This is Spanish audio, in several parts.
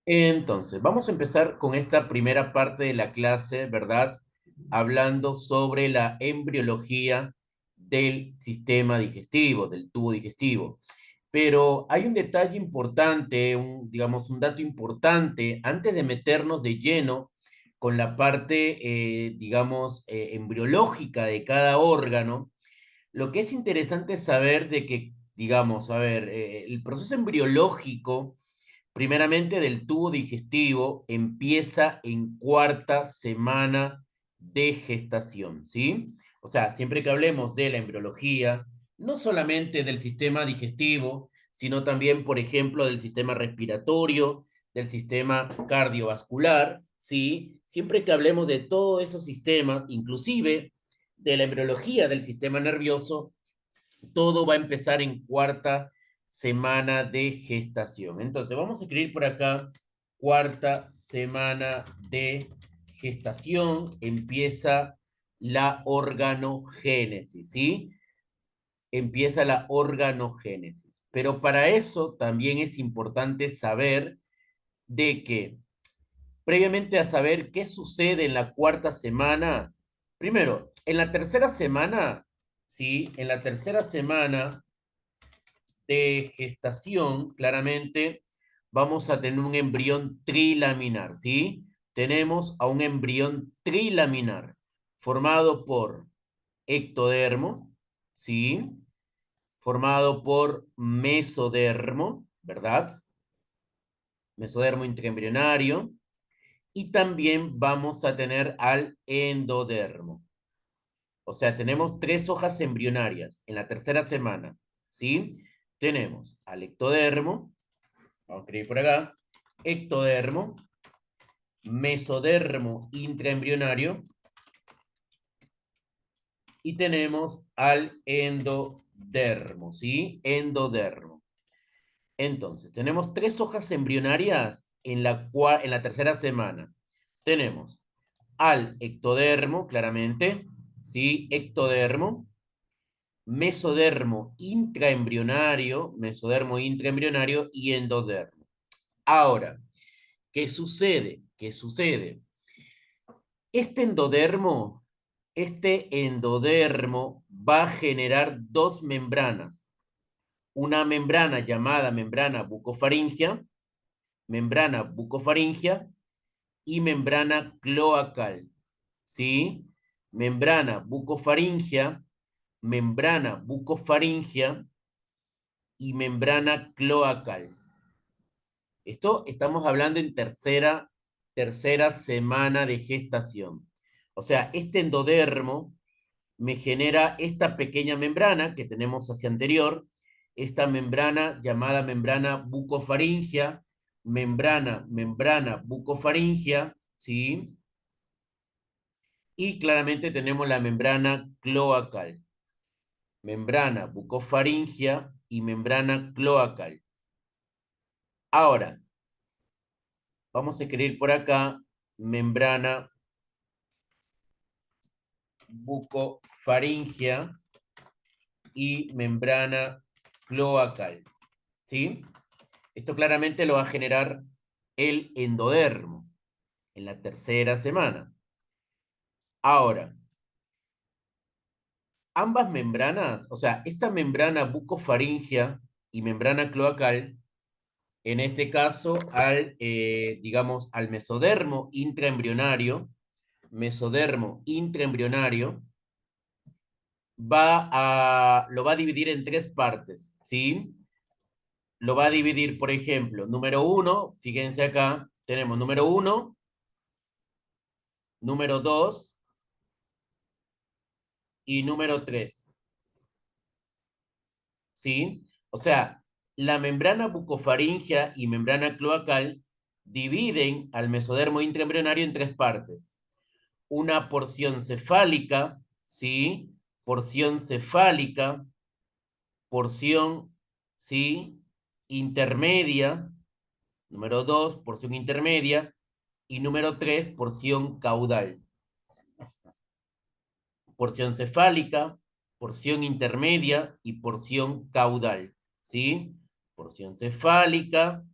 Entonces, vamos a empezar con esta primera parte de la clase, ¿verdad? Hablando sobre la embriología del sistema digestivo, del tubo digestivo. Pero hay un detalle importante, digamos, un dato importante, antes de meternos de lleno con la parte, digamos, embriológica de cada órgano. Lo que es interesante es saber de que, digamos, a ver, el proceso embriológico primeramente del tubo digestivo empieza en cuarta semana de gestación, ¿sí? O sea, siempre que hablemos de la embriología, no solamente del sistema digestivo, sino también, por ejemplo, del sistema respiratorio, del sistema cardiovascular, ¿sí? Siempre que hablemos de todos esos sistemas, inclusive de la embriología del sistema nervioso, todo va a empezar en cuarta semana de gestación. Entonces, vamos a escribir por acá, cuarta semana de gestación, empieza la organogénesis, ¿sí? Empieza la organogénesis. Pero para eso también es importante saber de que, previamente a saber qué sucede en la cuarta semana, primero, en la tercera semana, ¿sí? En la tercera semana de gestación, claramente vamos a tener un embrión trilaminar, ¿sí? Tenemos a un embrión trilaminar formado por ectodermo, ¿sí? Formado por mesodermo, ¿verdad? Mesodermo intraembrionario. Y también vamos a tener al endodermo. O sea, tenemos tres hojas embrionarias en la tercera semana, ¿sí? Tenemos al ectodermo, vamos a escribir por acá, ectodermo, mesodermo intraembrionario y tenemos al endodermo, ¿sí? Endodermo. Entonces, tenemos tres hojas embrionarias en la tercera semana. Tenemos al ectodermo, claramente, ¿sí? Ectodermo, mesodermo intraembrionario y endodermo. Ahora, ¿qué sucede? ¿Qué sucede? Este endodermo, este endodermo va a generar dos membranas. Una membrana llamada membrana bucofaringia y membrana cloacal. ¿Sí? Membrana bucofaringia y membrana cloacal. Esto estamos hablando en tercera semana de gestación. O sea, este endodermo me genera esta pequeña membrana que tenemos hacia anterior, esta membrana llamada membrana bucofaringia, membrana bucofaringia, ¿sí? Y claramente tenemos la membrana cloacal, membrana bucofaringia y membrana cloacal. Ahora, vamos a escribir por acá membrana bucofaringia y membrana cloacal, ¿sí? Esto claramente lo va a generar el endodermo en la tercera semana. Ahora, ambas membranas, o sea, esta membrana bucofaringia y membrana cloacal, en este caso digamos, al mesodermo intraembrionario, lo va a dividir en tres partes, ¿sí? Lo va a dividir, por ejemplo, número uno, fíjense acá, tenemos número uno, número dos y número tres, ¿sí? O sea, la membrana bucofaringia y membrana cloacal dividen al mesodermo intraembrionario en tres partes. Una porción cefálica, ¿sí? Porción cefálica, porción, ¿sí? Intermedia, número 2, porción intermedia, y número 3, porción caudal. Porción cefálica, porción intermedia y porción caudal, ¿sí? Porción cefálica,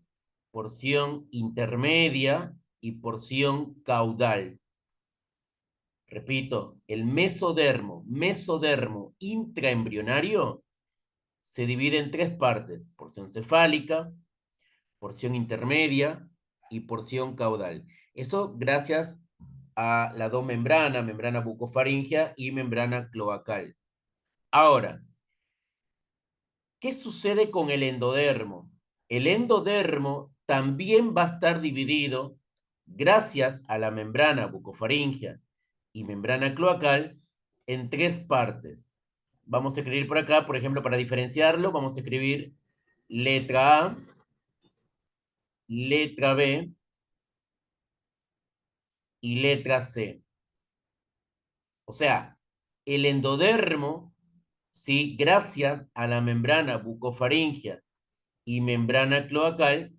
porción intermedia y porción caudal. Repito, el mesodermo intraembrionario se divide en tres partes: porción cefálica, porción intermedia y porción caudal. Eso gracias a las dos membranas, membrana bucofaringea y membrana cloacal. Ahora, ¿qué sucede con el endodermo? El endodermo también va a estar dividido gracias a la membrana bucofaringea y membrana cloacal en tres partes. Vamos a escribir por acá, por ejemplo, para diferenciarlo, vamos a escribir letra A, letra B y letra C. O sea, el endodermo, sí, gracias a la membrana bucofaringea y membrana cloacal,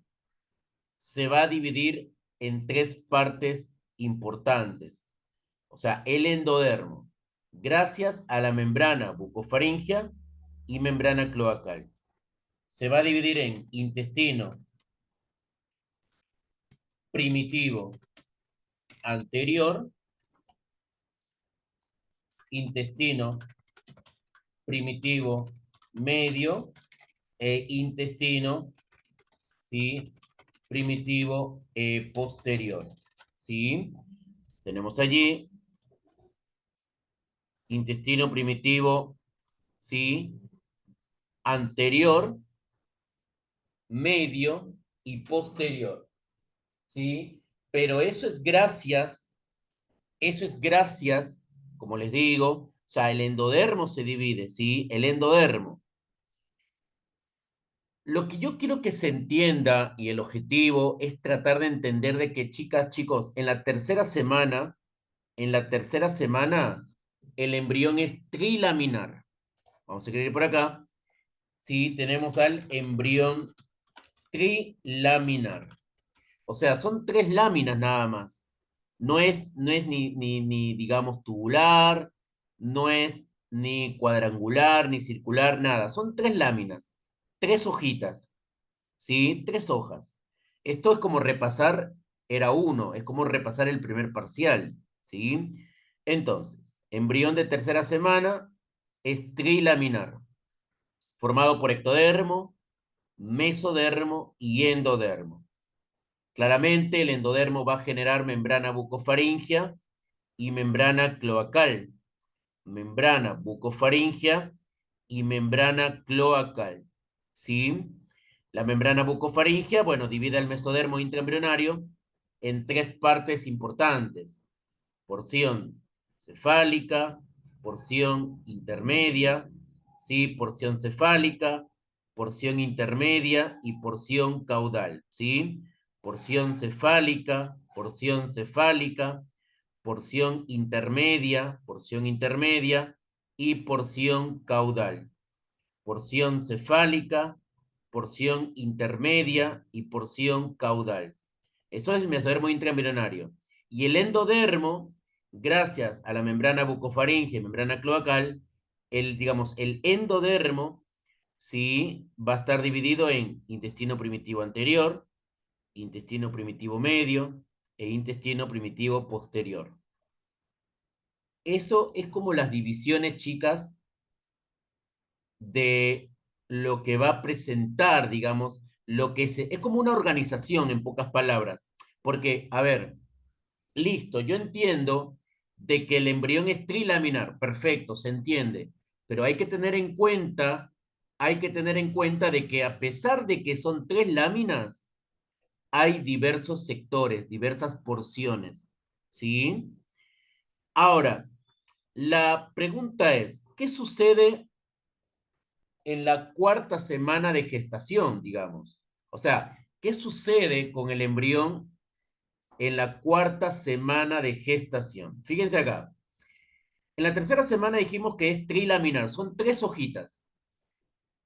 se va a dividir en tres partes importantes. O sea, el endodermo, gracias a la membrana bucofaringea y membrana cloacal, se va a dividir en intestino primitivo anterior, intestino primitivo medio e intestino, ¿sí?, primitivo posterior. ¿Sí? Tenemos allí intestino primitivo, ¿sí?, anterior, medio y posterior. ¿Sí? Pero eso es gracias, como les digo, o sea, el endodermo se divide, ¿sí? El endodermo. Lo que yo quiero que se entienda, y el objetivo es tratar de entender de que, chicas, chicos, en la tercera semana, el embrión es trilaminar. Vamos a escribir por acá. Sí, tenemos al embrión trilaminar. O sea, son tres láminas nada más. No es ni, digamos, tubular, no es ni cuadrangular, ni circular, nada. Son tres láminas, tres hojitas, ¿sí? Tres hojas. Esto es como repasar, era uno, es como repasar el primer parcial, ¿sí? Entonces, embrión de tercera semana es trilaminar, formado por ectodermo, mesodermo y endodermo. Claramente, el endodermo va a generar membrana bucofaringea y membrana cloacal. Membrana bucofaringea y membrana cloacal. ¿Sí? La membrana bucofaringea, bueno, divide el mesodermo intraembrionario en tres partes importantes: porción cefálica, porción intermedia, ¿sí?, porción cefálica, porción intermedia y porción caudal, ¿sí? Porción cefálica, porción cefálica, porción intermedia y porción caudal. Porción cefálica, porción intermedia y porción caudal. Eso es el mesodermo intraembrionario. Y el endodermo, gracias a la membrana bucofaringea y membrana cloacal, digamos, el endodermo, sí, va a estar dividido en intestino primitivo anterior, intestino primitivo medio e intestino primitivo posterior. Eso es como las divisiones, chicas, de lo que va a presentar, digamos, es como una organización, en pocas palabras. Porque, a ver, listo, yo entiendo de que el embrión es trilaminar, perfecto, se entiende, pero hay que tener en cuenta de que a pesar de que son tres láminas, hay diversos sectores, diversas porciones, ¿sí? Ahora, la pregunta es, ¿qué sucede en la cuarta semana de gestación, digamos? O sea, ¿qué sucede con el embrión en la cuarta semana de gestación? Fíjense acá. En la tercera semana dijimos que es trilaminar, son tres hojitas.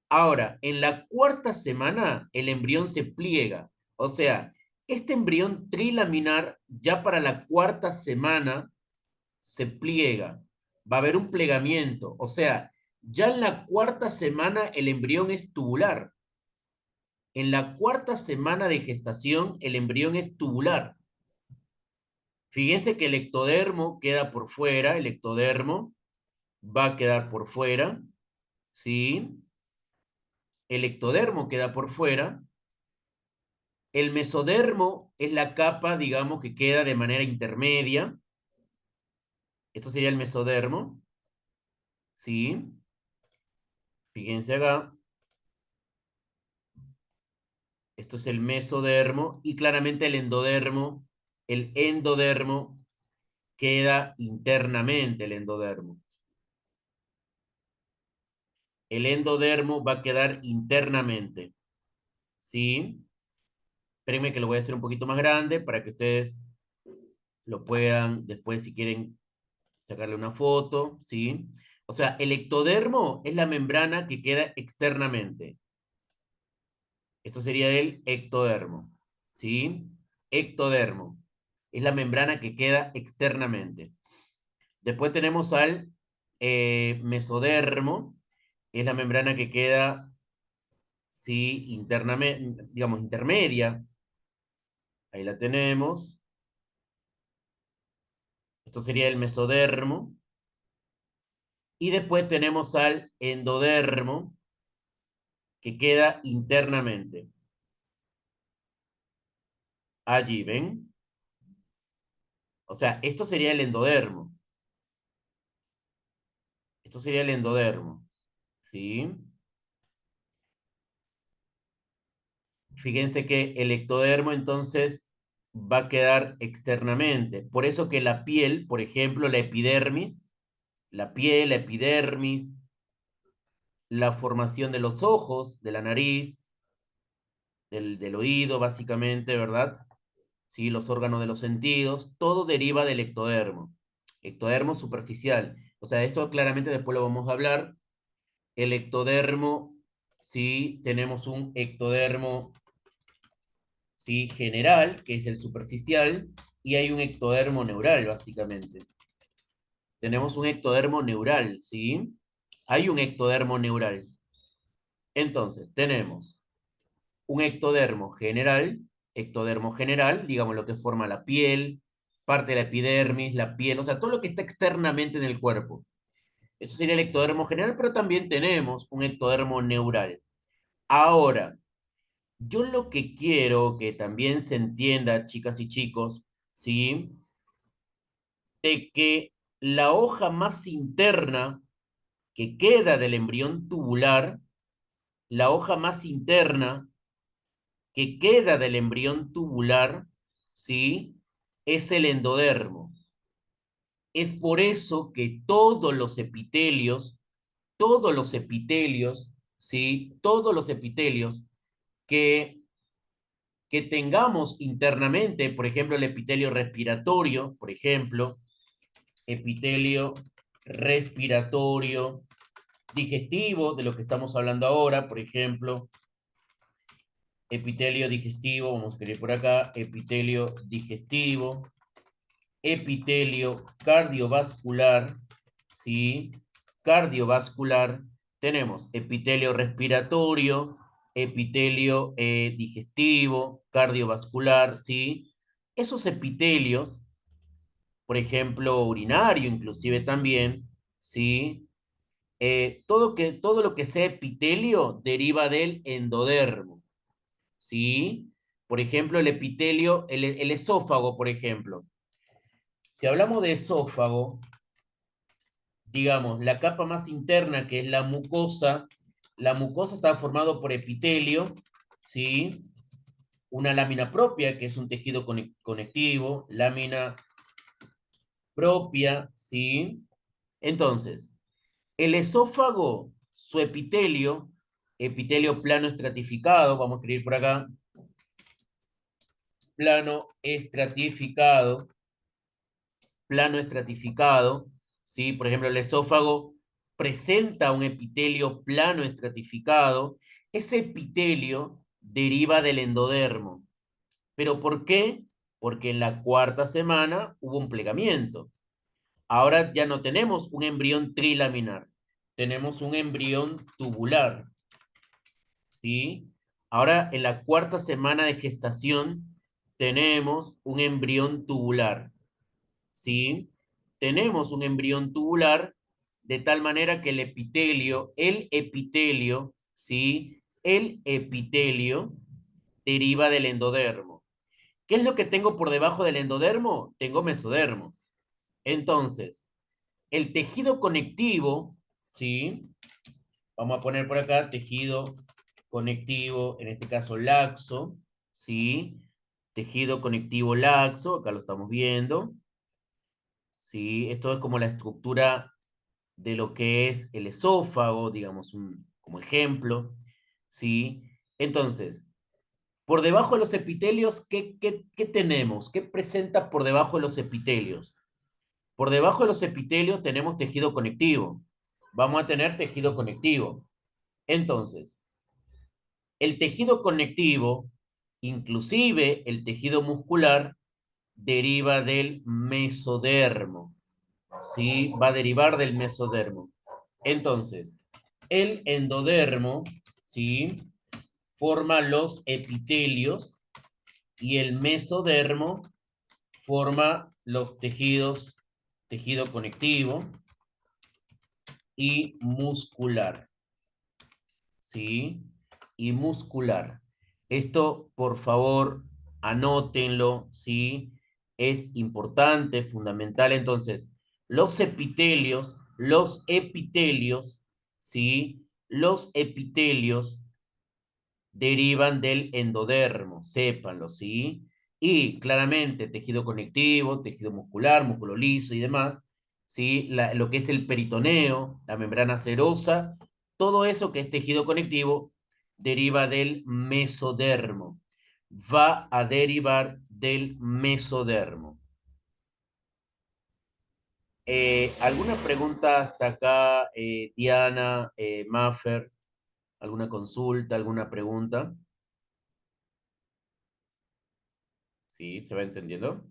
Ahora, en la cuarta semana, el embrión se pliega. O sea, este embrión trilaminar ya para la cuarta semana se pliega. Va a haber un plegamiento. O sea, ya en la cuarta semana el embrión es tubular. En la cuarta semana de gestación, el embrión es tubular. Fíjense que el ectodermo queda por fuera, el ectodermo va a quedar por fuera, ¿sí? El ectodermo queda por fuera. El mesodermo es la capa, digamos, que queda de manera intermedia. Esto sería el mesodermo, ¿sí? Fíjense acá. Esto es el mesodermo y claramente el endodermo queda internamente, el endodermo. El endodermo va a quedar internamente, ¿sí? Espérenme que lo voy a hacer un poquito más grande para que ustedes lo puedan después, si quieren, sacarle una foto, ¿sí? O sea, el ectodermo es la membrana que queda externamente. Esto sería el ectodermo, ¿sí? Ectodermo. Es la membrana que queda externamente. Después tenemos al mesodermo, es la membrana que queda, ¿sí? Internamente, digamos, intermedia. Ahí la tenemos. Esto sería el mesodermo. Y después tenemos al endodermo, que queda internamente. Allí, ¿ven? O sea, esto sería el endodermo. Esto sería el endodermo, ¿sí? Fíjense que el ectodermo entonces va a quedar externamente. Por eso que la piel, por ejemplo, la epidermis, la piel, la epidermis, la formación de los ojos, de la nariz, del oído, básicamente, ¿verdad? Sí, los órganos de los sentidos, todo deriva del ectodermo. Ectodermo superficial. O sea, eso claramente después lo vamos a hablar. El ectodermo, sí, tenemos un ectodermo, sí, general, que es el superficial, y hay un ectodermo neural, básicamente. Tenemos un ectodermo neural, ¿sí? Hay un ectodermo neural. Entonces, tenemos un ectodermo general, digamos lo que forma la piel, parte de la epidermis, la piel, o sea, todo lo que está externamente en el cuerpo. Eso sería el ectodermo general, pero también tenemos un ectodermo neural. Ahora, yo lo que quiero que también se entienda, chicas y chicos, ¿sí? De que la hoja más interna que queda del embrión tubular, la hoja más interna que queda del embrión tubular, ¿sí? Es el endodermo. Es por eso que todos los epitelios, ¿sí? Todos los epitelios que, que tengamos internamente, por ejemplo, el epitelio respiratorio, por ejemplo, epitelio respiratorio, digestivo, de lo que estamos hablando ahora, por ejemplo, epitelio digestivo, vamos a escribir por acá, epitelio digestivo, epitelio cardiovascular, ¿sí? Cardiovascular, tenemos epitelio respiratorio, epitelio digestivo, cardiovascular, ¿sí? Esos epitelios, por ejemplo, urinario inclusive también, ¿sí? Todo lo que sea epitelio deriva del endodermo, ¿sí? Por ejemplo, el epitelio, el esófago, por ejemplo. Si hablamos de esófago, digamos, la capa más interna, que es la mucosa está formada por epitelio, ¿sí? Una lámina propia, que es un tejido conectivo, lámina propia, ¿sí? Entonces, el esófago, su epitelio, epitelio plano estratificado, vamos a escribir por acá, plano estratificado, plano estratificado, ¿sí? Por ejemplo, el esófago presenta un epitelio plano estratificado. Ese epitelio deriva del endodermo. ¿Pero por qué? Porque en la cuarta semana hubo un plegamiento. Ahora ya no tenemos un embrión trilaminar, tenemos un embrión tubular, ¿sí? Ahora, en la cuarta semana de gestación, tenemos un embrión tubular, ¿sí? Tenemos un embrión tubular de tal manera que el epitelio, ¿sí? El epitelio deriva del endodermo. ¿Qué es lo que tengo por debajo del endodermo? Tengo mesodermo. Entonces, el tejido conectivo, ¿sí? Vamos a poner por acá tejido conectivo, en este caso laxo, ¿sí? Tejido conectivo laxo, acá lo estamos viendo, ¿sí? Esto es como la estructura de lo que es el esófago, digamos, como ejemplo, ¿sí? Entonces, por debajo de los epitelios, ¿qué tenemos? ¿Qué presenta por debajo de los epitelios? Por debajo de los epitelios tenemos tejido conectivo. Vamos a tener tejido conectivo. Entonces, el tejido conectivo, inclusive el tejido muscular, deriva del mesodermo. ¿Sí? Va a derivar del mesodermo. Entonces, el endodermo, ¿sí? Forma los epitelios y el mesodermo forma los tejidos, tejido conectivo y muscular, ¿sí? Y muscular. Esto, por favor, anótenlo, ¿sí? Es importante, fundamental. Entonces, los epitelios, ¿sí? Los epitelios derivan del endodermo, sépanlo, ¿sí? Y claramente tejido conectivo, tejido muscular, músculo liso y demás, ¿sí? Lo que es el peritoneo, la membrana serosa, todo eso que es tejido conectivo deriva del mesodermo, va a derivar del mesodermo. ¿Alguna pregunta hasta acá, Diana, Maffer? ¿Alguna consulta, alguna pregunta? ¿Sí? ¿Se va entendiendo?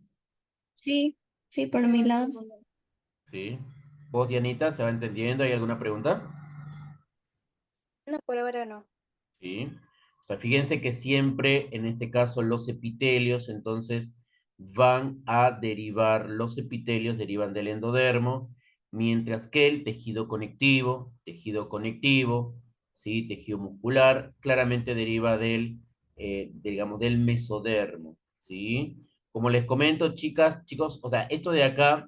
Sí, sí, por mi lado. Sí. ¿Vos, Dianita, se va entendiendo? ¿Hay alguna pregunta? No, por ahora no. Sí. O sea, fíjense que siempre, en este caso, los epitelios, entonces, van a derivar, los epitelios derivan del endodermo, mientras que el tejido conectivo, ¿sí? Tejido muscular, claramente deriva digamos, del mesodermo, ¿sí? Como les comento, chicas, chicos, o sea, esto de acá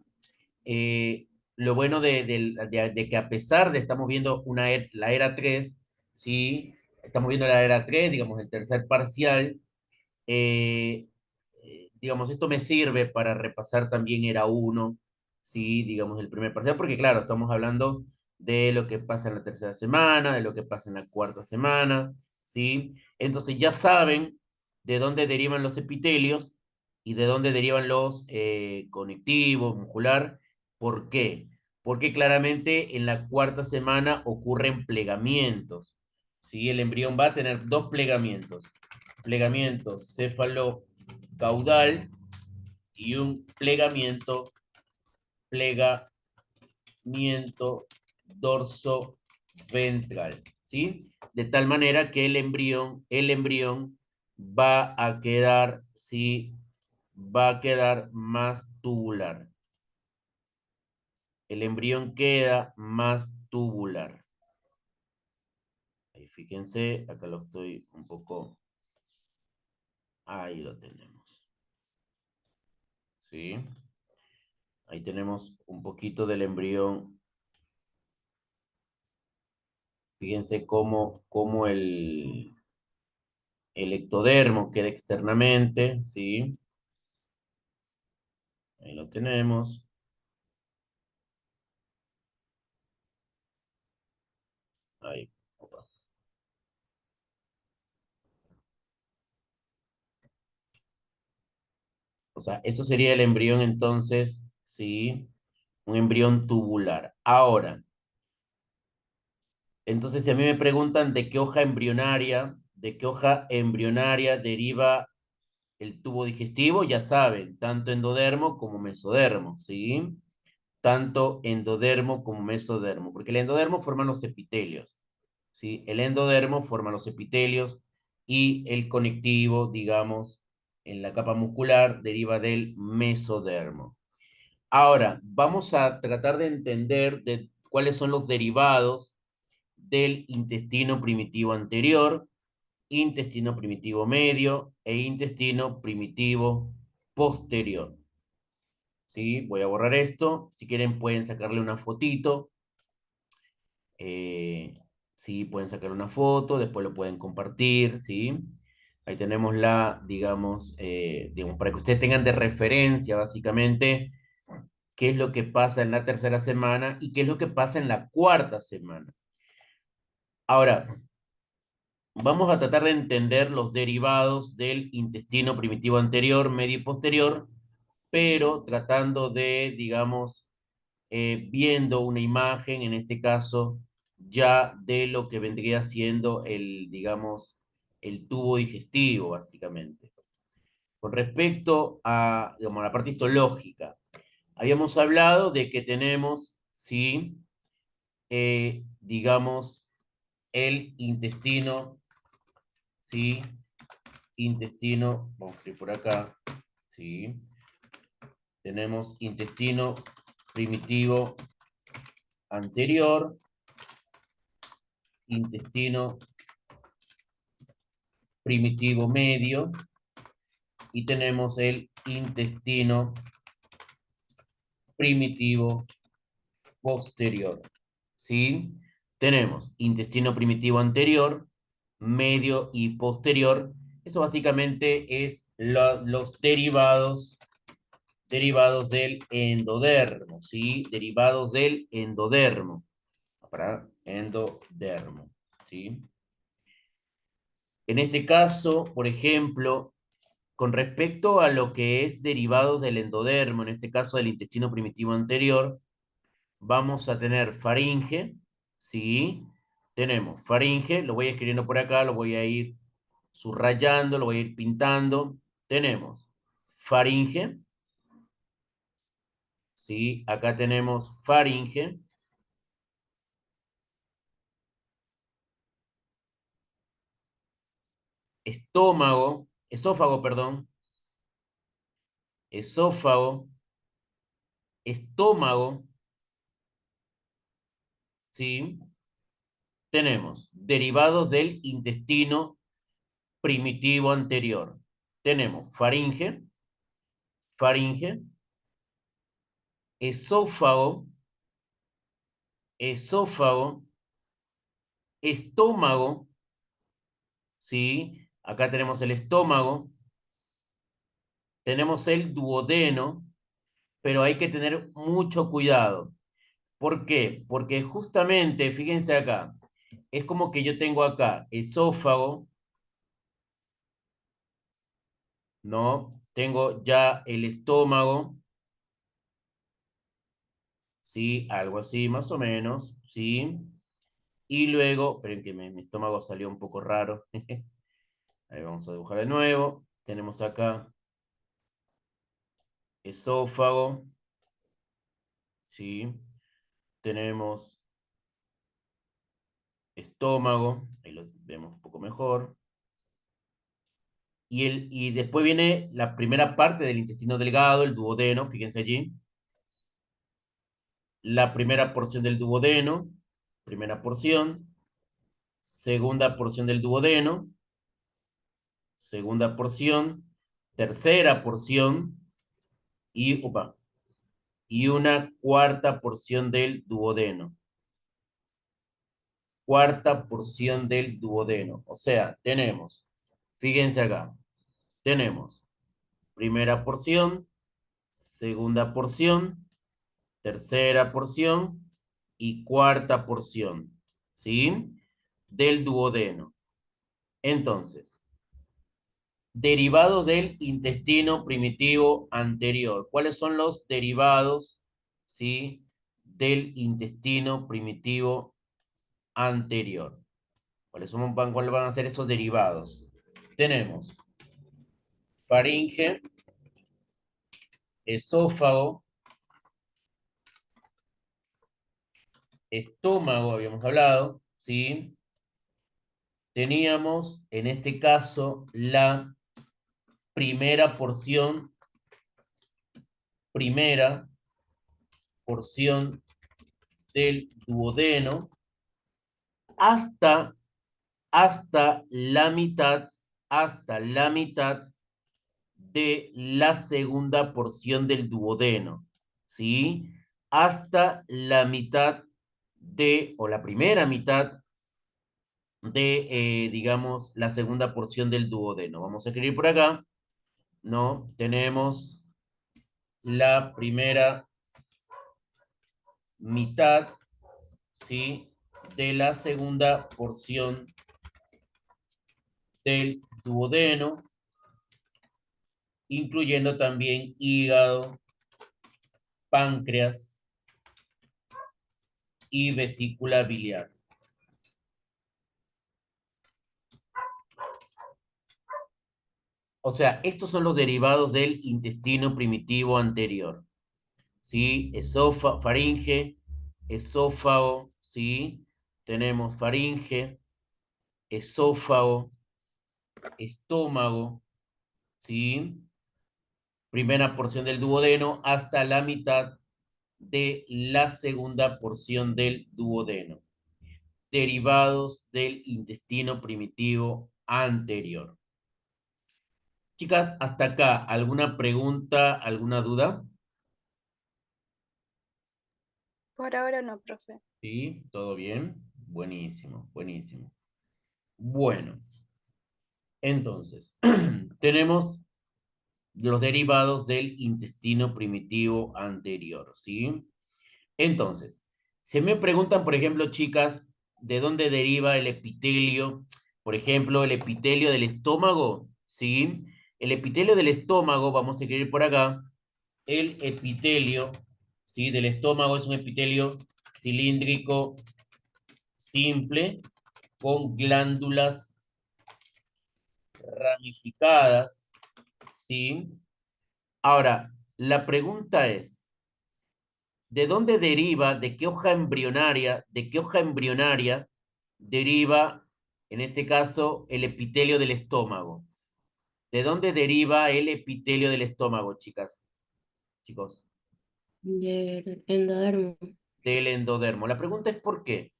lo bueno de que a pesar de estamos viendo la era 3, ¿sí? Estamos viendo la era 3 digamos, el tercer parcial, eh, digamos, esto me sirve para repasar también era 1, ¿sí? Digamos, el primer parcial, porque claro, estamos hablando de lo que pasa en la tercera semana, de lo que pasa en la cuarta semana, ¿sí? Entonces ya saben de dónde derivan los epitelios y de dónde derivan los conectivos, muscular. ¿Por qué? Porque claramente en la cuarta semana ocurren plegamientos, ¿sí? El embrión va a tener dos plegamientos, plegamiento cefalocaudal y un plegamiento dorso ventral, ¿sí? De tal manera que el embrión va a quedar, ¿sí? Va a quedar más tubular. El embrión queda más tubular. Ahí fíjense, acá lo estoy un poco, ahí lo tenemos, ¿sí? Ahí tenemos un poquito del embrión. Fíjense cómo el ectodermo queda externamente, ¿sí? Ahí lo tenemos. Ahí. Opa. O sea, eso sería el embrión entonces, ¿sí? Un embrión tubular. Ahora, entonces si a mí me preguntan de qué hoja embrionaria deriva el tubo digestivo, ya saben, tanto endodermo como mesodermo, ¿sí? Tanto endodermo como mesodermo, porque el endodermo forma los epitelios, ¿sí? El endodermo forma los epitelios y el conectivo, digamos, en la capa muscular deriva del mesodermo. Ahora, vamos a tratar de entender cuáles son los derivados del intestino primitivo anterior, intestino primitivo medio e intestino primitivo posterior. ¿Sí? Voy a borrar esto. Si quieren pueden sacarle una fotito. Sí, pueden sacar una foto, después lo pueden compartir, ¿sí? Ahí tenemos digamos, para que ustedes tengan de referencia, básicamente, qué es lo que pasa en la tercera semana y qué es lo que pasa en la cuarta semana. Ahora, vamos a tratar de entender los derivados del intestino primitivo anterior, medio y posterior, pero tratando de, digamos, viendo una imagen, en este caso, ya de lo que vendría siendo digamos, el tubo digestivo, básicamente. Con respecto a, digamos, la parte histológica, habíamos hablado de que tenemos, ¿sí? Digamos, el intestino, ¿sí? Intestino, vamos a escribir por acá, ¿sí? Tenemos intestino primitivo anterior, intestino primitivo medio y tenemos el intestino primitivo posterior, ¿sí? Tenemos intestino primitivo anterior, medio y posterior. Eso básicamente es los derivados del endodermo, ¿sí? Derivados del endodermo. Para endodermo, ¿sí? En este caso, por ejemplo, con respecto a lo que es derivados del endodermo, en este caso del intestino primitivo anterior, vamos a tener faringe, ¿sí? Tenemos faringe, lo voy escribiendo por acá, lo voy a ir subrayando, lo voy a ir pintando. Tenemos faringe, ¿sí? Acá tenemos faringe. Esófago, perdón, esófago, estómago, ¿sí? Tenemos derivados del intestino primitivo anterior. Tenemos faringe, faringe, esófago, esófago, estómago, ¿sí? Acá tenemos el estómago, tenemos el duodeno, pero hay que tener mucho cuidado. ¿Por qué? Porque justamente, fíjense acá, es como que yo tengo acá esófago, ¿no? Tengo ya el estómago, ¿sí? Algo así, más o menos, ¿sí? Y luego, esperen que mi estómago salió un poco raro. Ahí vamos a dibujar de nuevo. Tenemos acá esófago, ¿sí? Tenemos estómago, ahí lo vemos un poco mejor. Y después viene la primera parte del intestino delgado, el duodeno, fíjense allí. La primera porción del duodeno, primera porción. Segunda porción del duodeno, segunda porción. Tercera porción y una cuarta porción del duodeno. Cuarta porción del duodeno. O sea, tenemos, fíjense acá, tenemos primera porción, segunda porción, tercera porción y cuarta porción, ¿sí? Del duodeno. Entonces, derivados del intestino primitivo anterior. ¿Cuáles son los derivados, ¿sí? Del intestino primitivo anterior? ¿Cuáles van a ser esos derivados? Tenemos faringe, esófago, estómago, habíamos hablado, ¿sí? teníamos en este caso la primera porción del duodeno hasta, hasta la mitad, hasta la mitad de la segunda porción del duodeno, ¿sí? Hasta la mitad de, o la primera mitad de, digamos, la segunda porción del duodeno. Vamos a escribir por acá, ¿no? Tenemos la primera mitad, ¿sí? De la segunda porción del duodeno, incluyendo también hígado, páncreas y vesícula biliar. O sea, estos son los derivados del intestino primitivo anterior. ¿Sí? Faringe, esófago, ¿sí? Tenemos faringe, esófago, estómago, ¿sí? Primera porción del duodeno hasta la mitad de la segunda porción del duodeno. Derivados del intestino primitivo anterior. Chicas, hasta acá, ¿alguna pregunta, alguna duda? Por ahora no, profe. Sí, ¿todo bien? Buenísimo, buenísimo. Bueno, entonces, tenemos los derivados del intestino primitivo anterior, ¿sí? Entonces, se me preguntan, por ejemplo, chicas, ¿de dónde deriva el epitelio? Por ejemplo, el epitelio del estómago, ¿sí? El epitelio del estómago, vamos a escribir por acá, el epitelio, ¿sí? Del estómago es un epitelio cilíndrico simple con glándulas ramificadas, ¿sí? Ahora, la pregunta es, ¿de dónde deriva, de qué hoja embrionaria deriva, en este caso, el epitelio del estómago? ¿De dónde deriva el epitelio del estómago, chicas? Chicos, Del endodermo. del endodermo. La pregunta es ¿por qué?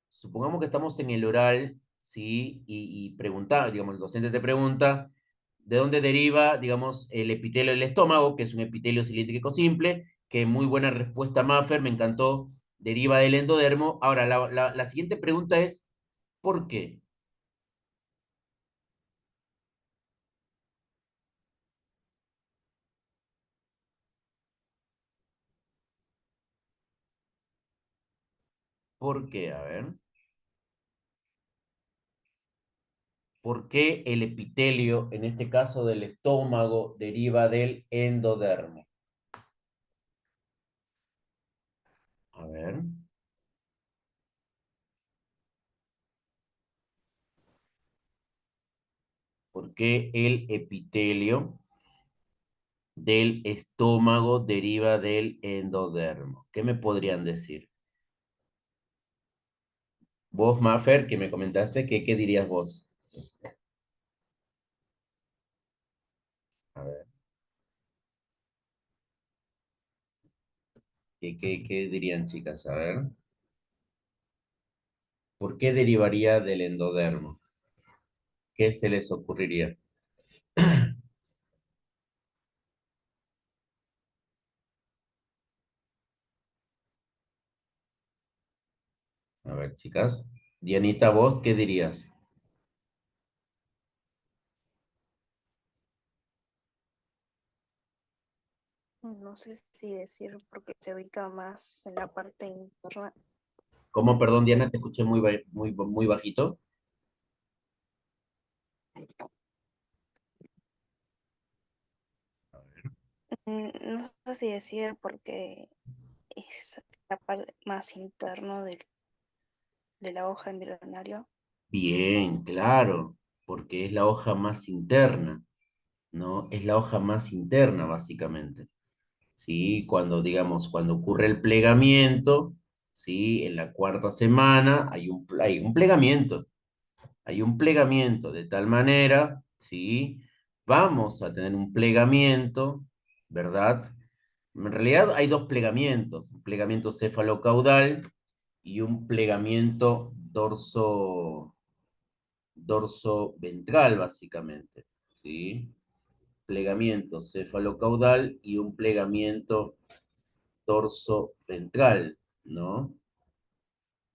Supongamos que estamos en el oral, ¿sí? Y pregunta, digamos, el docente te pregunta, ¿de dónde deriva, digamos, el epitelio del estómago, que es un epitelio cilíndrico simple? Que muy buena respuesta, Maffer, me encantó. Deriva del endodermo. Ahora, la siguiente pregunta es, ¿por qué? ¿Por qué? A ver. ¿Por qué el epitelio, en este caso del estómago, deriva del endodermo? A ver. ¿Por qué el epitelio del estómago deriva del endodermo? ¿Qué me podrían decir? Vos, Maffer, que me comentaste, ¿qué dirías vos? A ver, ¿qué dirían, chicas? A ver, ¿por qué derivaría del endodermo? ¿Qué se les ocurriría? A ver, chicas. Dianita, ¿vos qué dirías? No sé si decir porque se ubica más en la parte interna. ¿Cómo, perdón, Diana? Te escuché muy bajito. No sé si decir porque es la parte más interna de la hoja embrionaria. Bien, claro, porque es la hoja más interna, ¿no? Es la hoja más interna, básicamente. ¿Sí? Cuando, digamos, cuando ocurre el plegamiento, ¿sí? En la cuarta semana hay un plegamiento. Hay un plegamiento de tal manera, ¿sí? Vamos a tener un plegamiento, ¿verdad? En realidad hay dos plegamientos, un plegamiento cefalocaudal y un plegamiento dorso ventral, básicamente, ¿sí? Plegamiento cefalocaudal y un plegamiento dorso ventral, ¿no?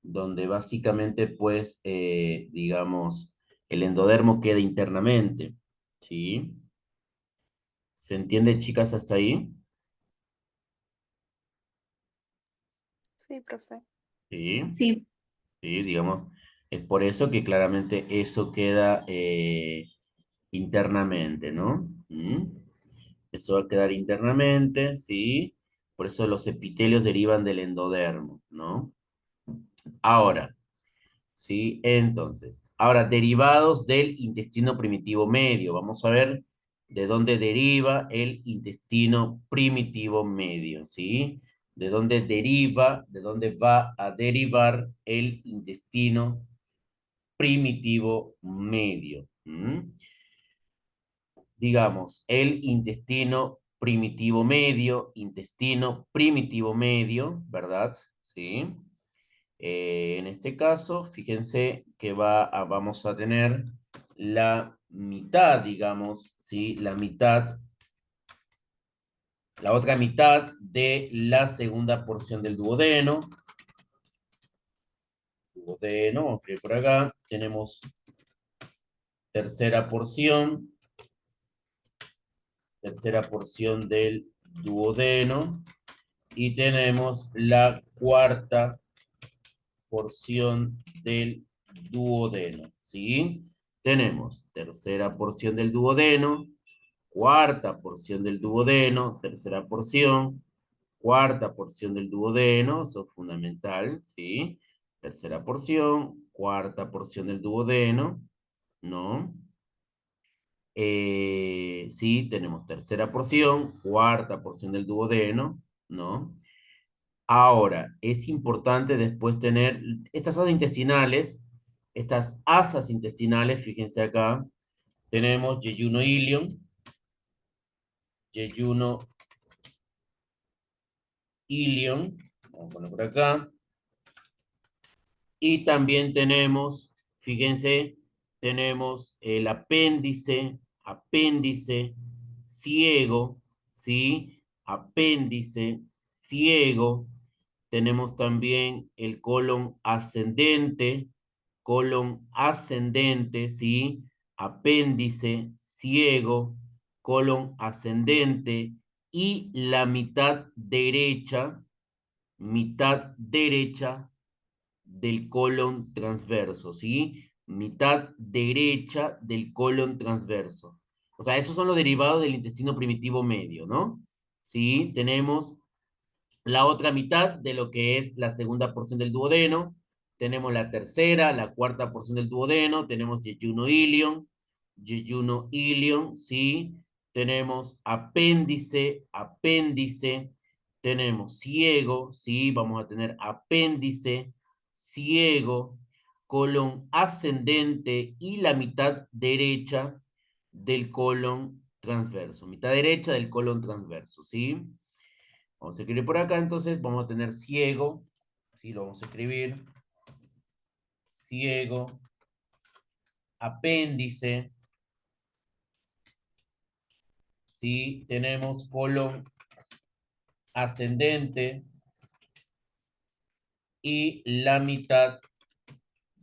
Donde básicamente, pues, digamos, el endodermo queda internamente, ¿sí? ¿Se entiende, chicas, hasta ahí? Sí, profe. Sí, Sí, sí, digamos, es por eso que claramente eso queda internamente, ¿no? ¿Mm? Eso va a quedar internamente, ¿sí? Por eso los epitelios derivan del endodermo, ¿no? Ahora, ¿sí? Entonces, ahora, derivados del intestino primitivo medio. Vamos a ver de dónde deriva el intestino primitivo medio, ¿sí? De dónde va a derivar el intestino primitivo medio. Digamos, el intestino primitivo medio, ¿verdad? ¿Sí? En este caso, fíjense que vamos a tener la mitad, digamos, ¿sí? La otra mitad de la segunda porción del duodeno. Duodeno, vamos a ir por acá. Tenemos tercera porción del duodeno. Y tenemos la cuarta porción del duodeno, ¿sí? Tenemos tercera porción del duodeno, cuarta porción del duodeno, tercera porción, cuarta porción del duodeno, eso es fundamental, ¿sí? Tercera porción, cuarta porción del duodeno, ¿no? Sí, tenemos tercera porción, cuarta porción del duodeno, ¿no? Ahora, es importante después tener estas asas intestinales, fíjense acá, tenemos yeyuno ilion, yeyuno ilion, vamos a poner por acá, y también tenemos, fíjense, tenemos el apéndice ciego, ¿sí? Apéndice ciego. Tenemos también el colon ascendente, ¿sí? Apéndice ciego, colon ascendente y la mitad derecha del colon transverso, ¿sí? Mitad derecha del colon transverso. O sea, esos son los derivados del intestino primitivo medio, ¿no? Sí, tenemos la otra mitad de lo que es la segunda porción del duodeno. Tenemos la tercera, la cuarta porción del duodeno. Tenemos yeyuno ilion, ¿sí? Tenemos apéndice. Tenemos ciego, ¿sí? Vamos a tener apéndice, ciego, colon ascendente y la mitad derecha del colon transverso. Mitad derecha del colon transverso, ¿sí? Vamos a escribir por acá, entonces vamos a tener ciego, ¿sí? Lo vamos a escribir. Ciego, apéndice, ¿sí? Tenemos colon ascendente y la mitad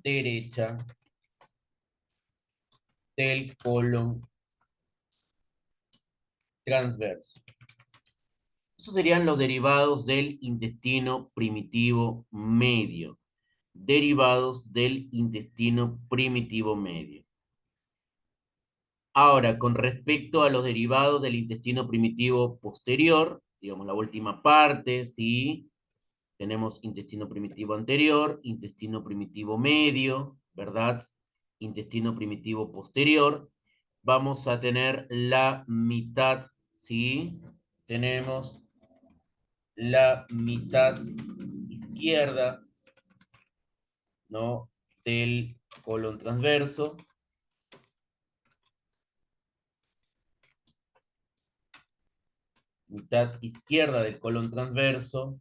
derecha del colon transverso. Esos serían los derivados del intestino primitivo medio. Derivados del intestino primitivo medio. Ahora, con respecto a los derivados del intestino primitivo posterior, digamos la última parte, ¿sí? Tenemos intestino primitivo anterior, intestino primitivo medio, ¿verdad? Intestino primitivo posterior. Vamos a tener la mitad, ¿sí? Tenemos la mitad izquierda, ¿no? Del colon transverso. Mitad izquierda del colon transverso,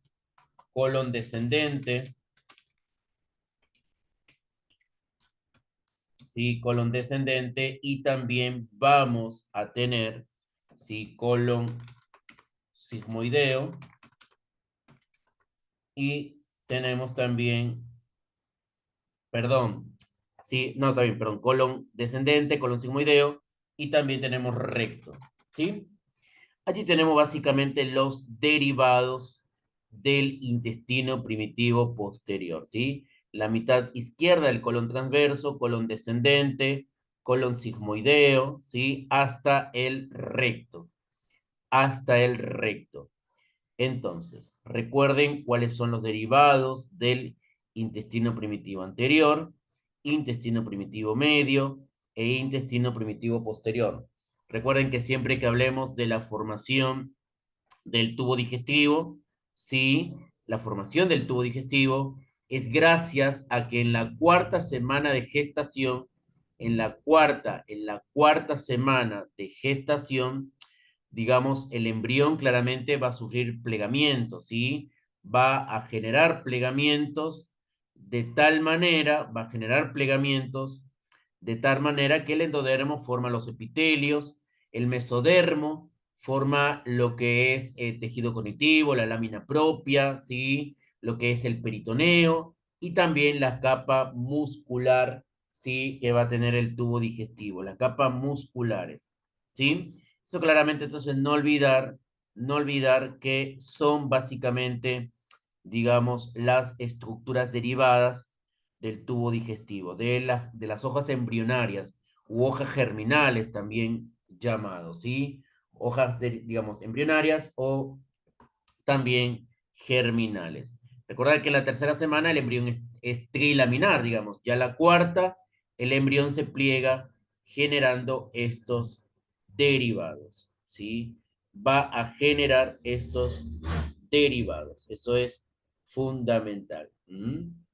colon descendente, ¿sí? Colon descendente, y también vamos a tener, ¿sí? Colon sigmoideo, y tenemos también, perdón, sí, no, está bien, perdón, colon descendente, colon sigmoideo, y también tenemos recto, ¿sí? Allí tenemos básicamente los derivados del intestino primitivo posterior, ¿sí? La mitad izquierda del colon transverso, colon descendente, colon sigmoideo, ¿sí? Hasta el recto. Entonces, recuerden cuáles son los derivados del intestino primitivo anterior, intestino primitivo medio e intestino primitivo posterior. Recuerden que siempre que hablemos de la formación del tubo digestivo, sí, la formación del tubo digestivo es gracias a que en la cuarta semana de gestación, en la cuarta semana de gestación, digamos, el embrión claramente va a sufrir plegamientos, ¿sí? Va a generar plegamientos de tal manera, va a generar plegamientos de tal manera que el endodermo forma los epitelios, el mesodermo forma lo que es tejido conectivo, la lámina propia, ¿sí? Lo que es el peritoneo y también la capa muscular, ¿sí? Que va a tener el tubo digestivo, la capa musculares, ¿sí? Eso claramente, entonces, no olvidar que son básicamente, digamos, las estructuras derivadas del tubo digestivo, de las hojas embrionarias u hojas germinales también llamados, ¿sí? Hojas, digamos, embrionarias o también germinales. Recordad que en la tercera semana el embrión es trilaminar, digamos. Ya la cuarta, el embrión se pliega generando estos derivados, ¿sí? Va a generar estos derivados. Eso es fundamental. ¿Mm?